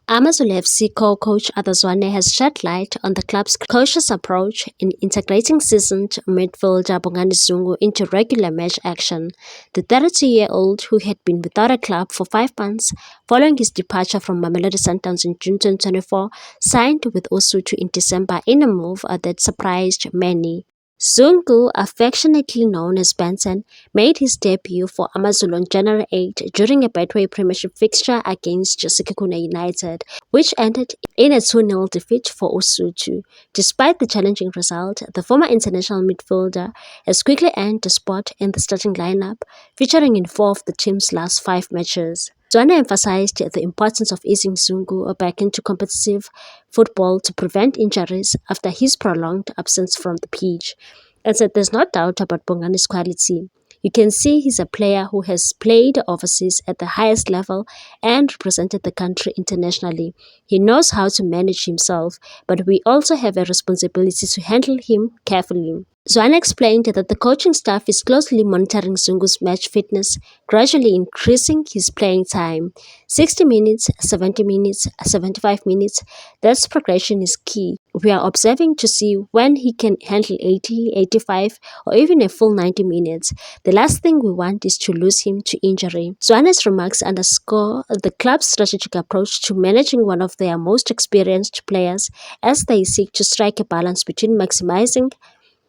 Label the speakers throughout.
Speaker 1: Amazulu FC co-coach Zwane has shed light on the club's cautious approach in integrating seasoned midfielder Bongani Zungu into regular match action. The 32-year-old, who had been without a club for 5 months following his departure from Mamelodi Sundowns in June 2024, signed with Lesotho in December in a move that surprised many. Zungu, affectionately known as Benson, made his debut for Amazulu on January 8 during a Betway Premiership fixture against Sekhukhune United, which ended in a 2-0 defeat for Lesotho. Despite the challenging result, the former international midfielder has quickly earned a spot in the starting lineup, featuring in 4 of the team's last 5 matches. Zwane emphasized the importance of easing Zungu back into competitive football to prevent injuries after his prolonged absence from the pitch, and said there's no doubt about Bongani's quality. You can see he's a player who has played overseas at the highest level and represented the country internationally. He knows how to manage himself, but we also have a responsibility to handle him carefully. Zwane explained that the coaching staff is closely monitoring Zungu's match fitness, gradually increasing his playing time. 60 minutes, 70 minutes, 75 minutes, that progression is key. We are observing to see when he can handle 80, 85, or even a full 90 minutes. The last thing we want is to lose him to injury. Zwane's remarks underscore the club's strategic approach to managing one of their most experienced players as they seek to strike a balance between maximizing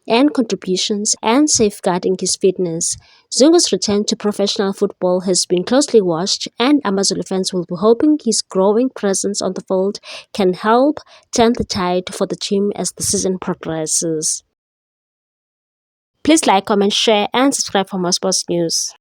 Speaker 1: and contributions and safeguarding his fitness. Zungu's return to professional football has been closely watched, and Amazulu fans will be hoping his growing presence on the field can help turn the tide for the team as the season progresses. Please like, comment, share, and subscribe for more sports news.